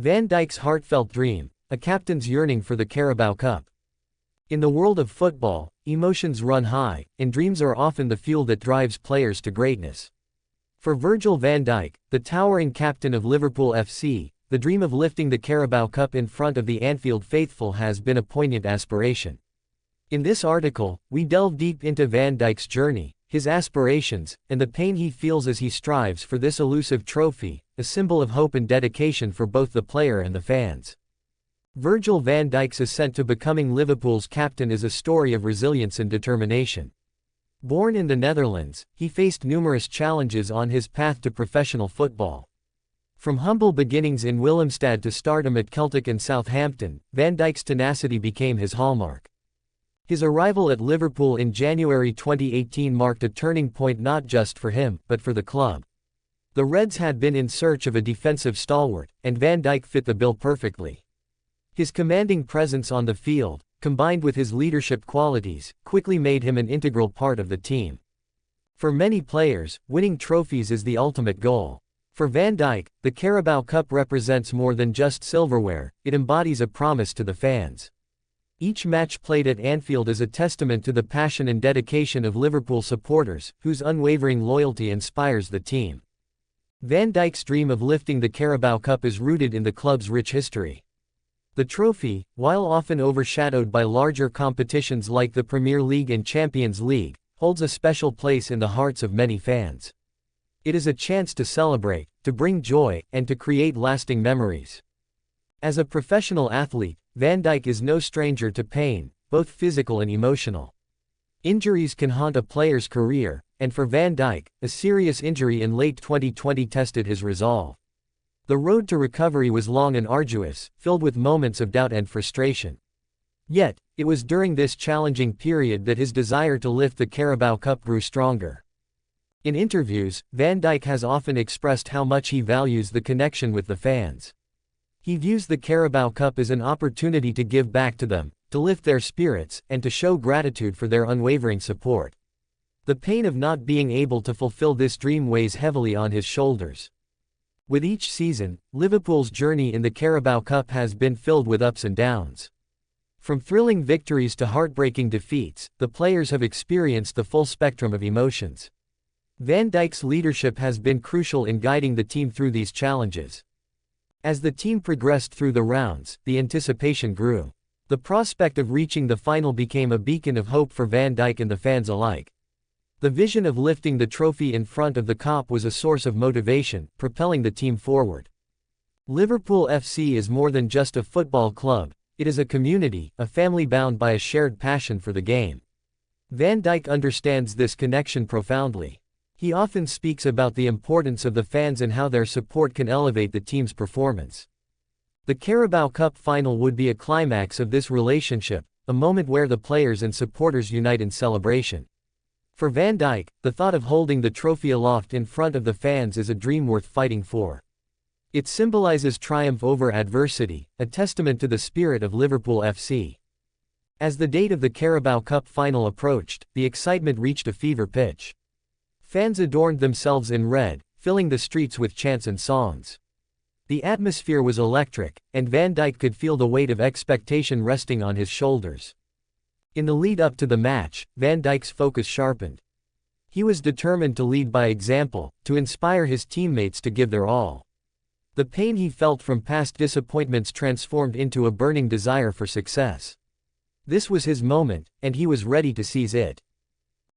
Van Dijk's heartfelt dream, a captain's yearning for the Carabao Cup. In the world of football, emotions run high, and dreams are often the fuel that drives players to greatness. For Virgil van Dijk, the towering captain of Liverpool FC, the dream of lifting the Carabao Cup in front of the Anfield faithful has been a poignant aspiration. In this article, we delve deep into Van Dijk's journey, his aspirations, and the pain he feels as he strives for this elusive trophy, a symbol of hope and dedication for both the player and the fans. Virgil van Dijk's ascent to becoming Liverpool's captain is a story of resilience and determination. Born in the Netherlands, he faced numerous challenges on his path to professional football. From humble beginnings in Willemstad to stardom at Celtic and Southampton, Van Dijk's tenacity became his hallmark. His arrival at Liverpool in January 2018 marked a turning point not just for him, but for the club. The Reds had been in search of a defensive stalwart, and Van Dijk fit the bill perfectly. His commanding presence on the field, combined with his leadership qualities, quickly made him an integral part of the team. For many players, winning trophies is the ultimate goal. For Van Dijk, the Carabao Cup represents more than just silverware, it embodies a promise to the fans. Each match played at Anfield is a testament to the passion and dedication of Liverpool supporters, whose unwavering loyalty inspires the team. Van Dijk's dream of lifting the Carabao Cup is rooted in the club's rich history. The trophy, while often overshadowed by larger competitions like the Premier League and Champions League, holds a special place in the hearts of many fans. It is a chance to celebrate, to bring joy, and to create lasting memories. As a professional athlete, Van Dijk is no stranger to pain, both physical and emotional. Injuries can haunt a player's career, and for Van Dijk, a serious injury in late 2020 tested his resolve. The road to recovery was long and arduous, filled with moments of doubt and frustration. Yet, it was during this challenging period that his desire to lift the Carabao Cup grew stronger. In interviews, Van Dijk has often expressed how much he values the connection with the fans. He views the Carabao Cup as an opportunity to give back to them, to lift their spirits, and to show gratitude for their unwavering support. The pain of not being able to fulfill this dream weighs heavily on his shoulders. With each season, Liverpool's journey in the Carabao Cup has been filled with ups and downs. From thrilling victories to heartbreaking defeats, the players have experienced the full spectrum of emotions. Van Dijk's leadership has been crucial in guiding the team through these challenges. As the team progressed through the rounds, the anticipation grew. The prospect of reaching the final became a beacon of hope for Van Dijk and the fans alike. The vision of lifting the trophy in front of the Kop was a source of motivation, propelling the team forward. Liverpool FC is more than just a football club, it is a community, a family bound by a shared passion for the game. Van Dijk understands this connection profoundly. He often speaks about the importance of the fans and how their support can elevate the team's performance. The Carabao Cup Final would be a climax of this relationship, a moment where the players and supporters unite in celebration. For Van Dijk, the thought of holding the trophy aloft in front of the fans is a dream worth fighting for. It symbolizes triumph over adversity, a testament to the spirit of Liverpool FC. As the date of the Carabao Cup Final approached, the excitement reached a fever pitch. Fans adorned themselves in red, filling the streets with chants and songs. The atmosphere was electric, and Van Dijk could feel the weight of expectation resting on his shoulders. In the lead-up to the match, Van Dijk's focus sharpened. He was determined to lead by example, to inspire his teammates to give their all. The pain he felt from past disappointments transformed into a burning desire for success. This was his moment, and he was ready to seize it.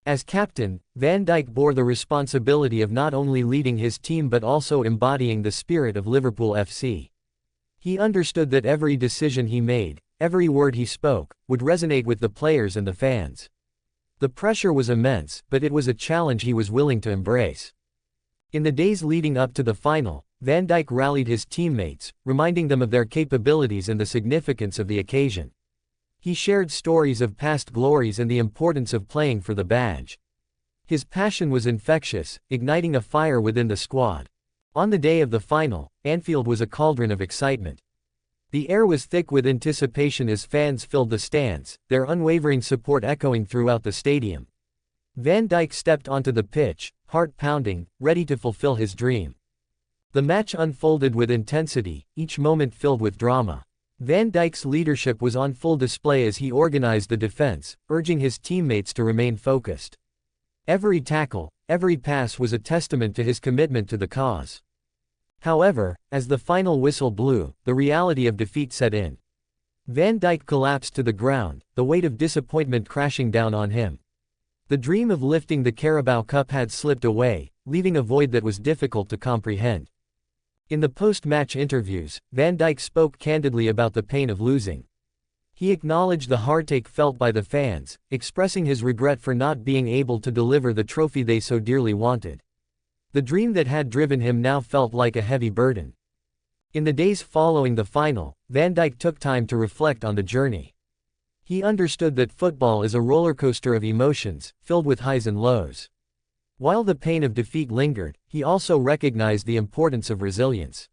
As captain, Van Dijk bore the responsibility of not only leading his team but also embodying the spirit of Liverpool FC. He understood that every decision he made, every word he spoke, would resonate with the players and the fans. The pressure was immense, but it was a challenge he was willing to embrace. In the days leading up to the final, Van Dijk rallied his teammates, reminding them of their capabilities and the significance of the occasion. He shared stories of past glories and the importance of playing for the badge. His passion was infectious, igniting a fire within the squad. On the day of the final, Anfield was a cauldron of excitement. The air was thick with anticipation as fans filled the stands, their unwavering support echoing throughout the stadium. Van Dijk stepped onto the pitch, heart pounding, ready to fulfill his dream. The match unfolded with intensity, each moment filled with drama. Van Dijk's leadership was on full display as he organized the defense, urging his teammates to remain focused. Every tackle, every pass was a testament to his commitment to the cause. However, as the final whistle blew, the reality of defeat set in. Van Dijk collapsed to the ground, the weight of disappointment crashing down on him. The dream of lifting the Carabao Cup had slipped away, leaving a void that was difficult to comprehend. In the post-match interviews, Van Dijk spoke candidly about the pain of losing. He acknowledged the heartache felt by the fans, expressing his regret for not being able to deliver the trophy they so dearly wanted. The dream that had driven him now felt like a heavy burden. In the days following the final, Van Dijk took time to reflect on the journey. He understood that football is a rollercoaster of emotions, filled with highs and lows. While the pain of defeat lingered, he also recognized the importance of resilience.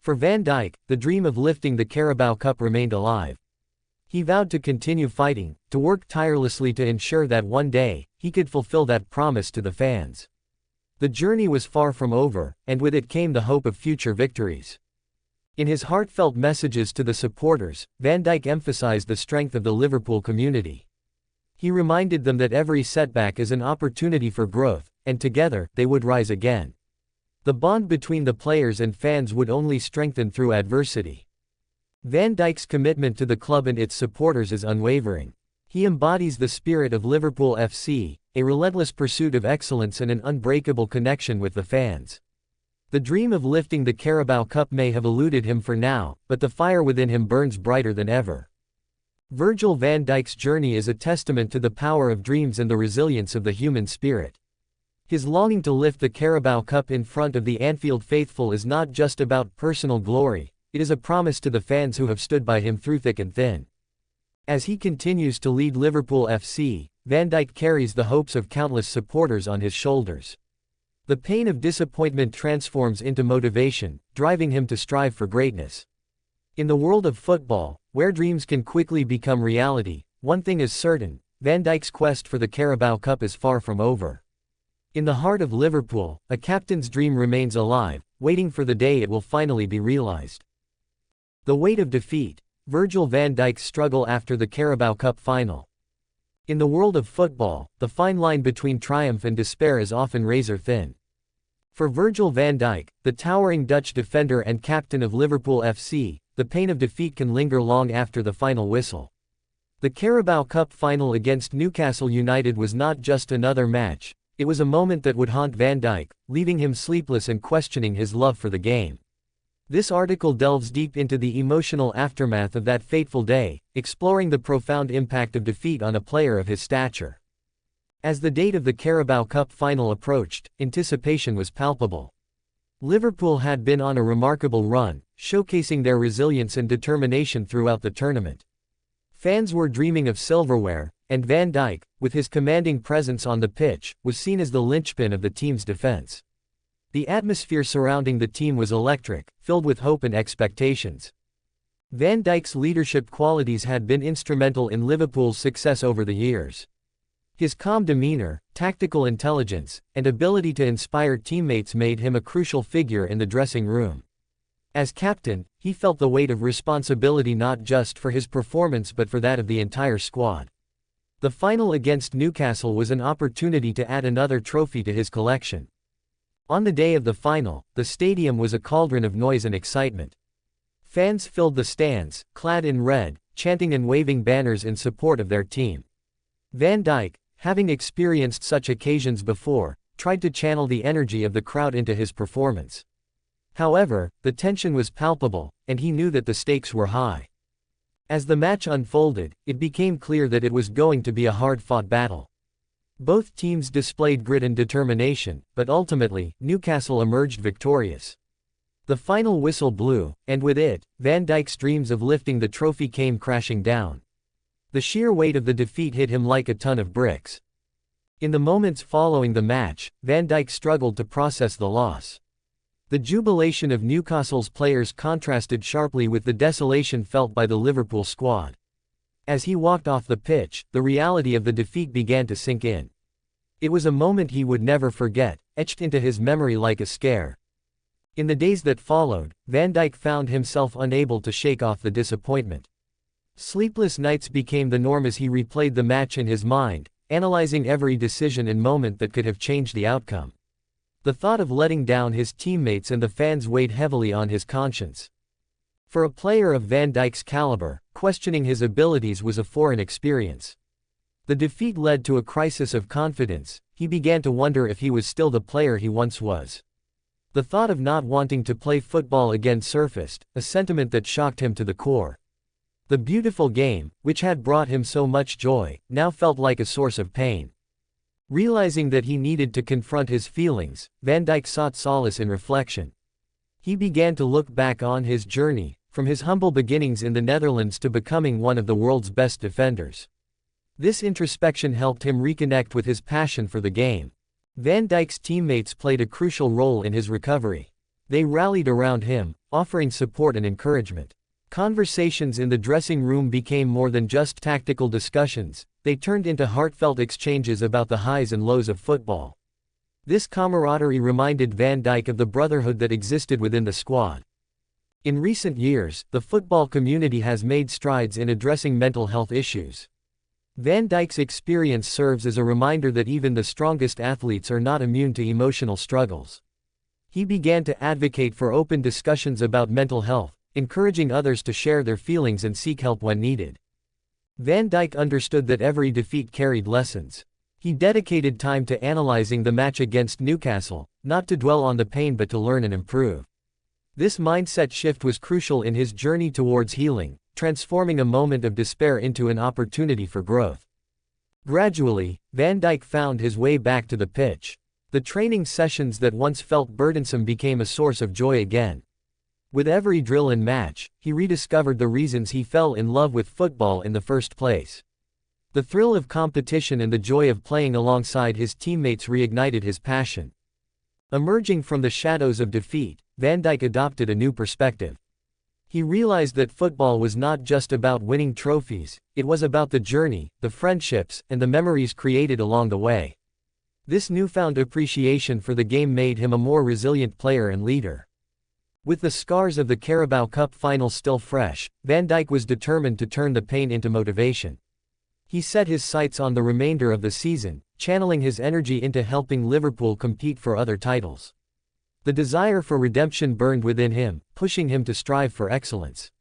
For Van Dijk, the dream of lifting the Carabao Cup remained alive. He vowed to continue fighting, to work tirelessly to ensure that one day, he could fulfill that promise to the fans. The journey was far from over, and with it came the hope of future victories. In his heartfelt messages to the supporters, Van Dijk emphasized the strength of the Liverpool community. He reminded them that every setback is an opportunity for growth, and together, they would rise again. The bond between the players and fans would only strengthen through adversity. Van Dijk's commitment to the club and its supporters is unwavering. He embodies the spirit of Liverpool FC, a relentless pursuit of excellence and an unbreakable connection with the fans. The dream of lifting the Carabao Cup may have eluded him for now, but the fire within him burns brighter than ever. Virgil van Dijk's journey is a testament to the power of dreams and the resilience of the human spirit. His longing to lift the Carabao Cup in front of the Anfield faithful is not just about personal glory, it is a promise to the fans who have stood by him through thick and thin. As he continues to lead Liverpool FC, Van Dijk carries the hopes of countless supporters on his shoulders. The pain of disappointment transforms into motivation, driving him to strive for greatness. In the world of football, where dreams can quickly become reality, one thing is certain: Van Dijk's quest for the Carabao Cup is far from over. In the heart of Liverpool, a captain's dream remains alive, waiting for the day it will finally be realized. The weight of defeat. Virgil van Dijk's struggle after the Carabao Cup final. In the world of football, the fine line between triumph and despair is often razor thin. For Virgil van Dijk, the towering Dutch defender and captain of Liverpool FC, the pain of defeat can linger long after the final whistle. The Carabao Cup final against Newcastle United was not just another match, it was a moment that would haunt Van Dijk, leaving him sleepless and questioning his love for the game. This article delves deep into the emotional aftermath of that fateful day, exploring the profound impact of defeat on a player of his stature. As the date of the Carabao Cup final approached, anticipation was palpable. Liverpool had been on a remarkable run, showcasing their resilience and determination throughout the tournament. Fans were dreaming of silverware, and Van Dijk, with his commanding presence on the pitch, was seen as the linchpin of the team's defense. The atmosphere surrounding the team was electric, filled with hope and expectations. Van Dijk's leadership qualities had been instrumental in Liverpool's success over the years. His calm demeanor, tactical intelligence, and ability to inspire teammates made him a crucial figure in the dressing room. As captain, he felt the weight of responsibility not just for his performance but for that of the entire squad. The final against Newcastle was an opportunity to add another trophy to his collection. On the day of the final, the stadium was a cauldron of noise and excitement. Fans filled the stands, clad in red, chanting and waving banners in support of their team. Van Dijk, having experienced such occasions before, tried to channel the energy of the crowd into his performance. However, the tension was palpable, and he knew that the stakes were high. As the match unfolded, it became clear that it was going to be a hard-fought battle. Both teams displayed grit and determination, but ultimately, Newcastle emerged victorious. The final whistle blew, and with it, Van Dijk's dreams of lifting the trophy came crashing down. The sheer weight of the defeat hit him like a ton of bricks. In the moments following the match, Van Dijk struggled to process the loss. The jubilation of Newcastle's players contrasted sharply with the desolation felt by the Liverpool squad. As he walked off the pitch, the reality of the defeat began to sink in. It was a moment he would never forget, etched into his memory like a scare. In the days that followed, Van Dijk found himself unable to shake off the disappointment. Sleepless nights became the norm as he replayed the match in his mind, analyzing every decision and moment that could have changed the outcome. The thought of letting down his teammates and the fans weighed heavily on his conscience. For a player of Van Dijk's caliber, questioning his abilities was a foreign experience. The defeat led to a crisis of confidence. He began to wonder if he was still the player he once was. The thought of not wanting to play football again surfaced, a sentiment that shocked him to the core. The beautiful game, which had brought him so much joy, now felt like a source of pain. Realizing that he needed to confront his feelings, Van Dijk sought solace in reflection. He began to look back on his journey, from his humble beginnings in the Netherlands to becoming one of the world's best defenders. This introspection helped him reconnect with his passion for the game. Van Dijk's teammates played a crucial role in his recovery. They rallied around him, offering support and encouragement. Conversations in the dressing room became more than just tactical discussions, they turned into heartfelt exchanges about the highs and lows of football. This camaraderie reminded Van Dijk of the brotherhood that existed within the squad. In recent years, the football community has made strides in addressing mental health issues. Van Dijk's experience serves as a reminder that even the strongest athletes are not immune to emotional struggles. He began to advocate for open discussions about mental health, encouraging others to share their feelings and seek help when needed. Van Dijk understood that every defeat carried lessons. He dedicated time to analyzing the match against Newcastle, not to dwell on the pain but to learn and improve. This mindset shift was crucial in his journey towards healing, transforming a moment of despair into an opportunity for growth. Gradually, Van Dijk found his way back to the pitch. The training sessions that once felt burdensome became a source of joy again. With every drill and match, he rediscovered the reasons he fell in love with football in the first place. The thrill of competition and the joy of playing alongside his teammates reignited his passion. Emerging from the shadows of defeat, Van Dijk adopted a new perspective. He realized that football was not just about winning trophies, it was about the journey, the friendships, and the memories created along the way. This newfound appreciation for the game made him a more resilient player and leader. With the scars of the Carabao Cup Final still fresh, Van Dijk was determined to turn the pain into motivation. He set his sights on the remainder of the season, channeling his energy into helping Liverpool compete for other titles. The desire for redemption burned within him, pushing him to strive for excellence.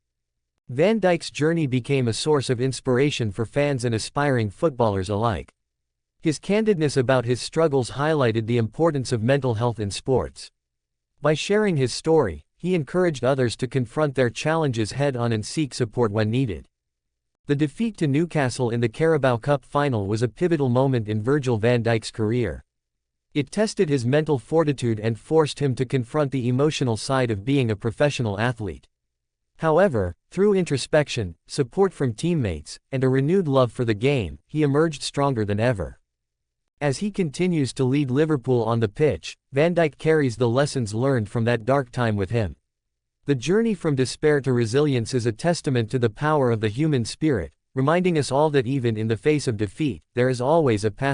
Van Dijk's journey became a source of inspiration for fans and aspiring footballers alike. His candidness about his struggles highlighted the importance of mental health in sports. By sharing his story, he encouraged others to confront their challenges head-on and seek support when needed. The defeat to Newcastle in the Carabao Cup Final was a pivotal moment in Virgil van Dijk's career. It tested his mental fortitude and forced him to confront the emotional side of being a professional athlete. However, through introspection, support from teammates, and a renewed love for the game, he emerged stronger than ever. As he continues to lead Liverpool on the pitch, Van Dijk carries the lessons learned from that dark time with him. The journey from despair to resilience is a testament to the power of the human spirit, reminding us all that even in the face of defeat, there is always a path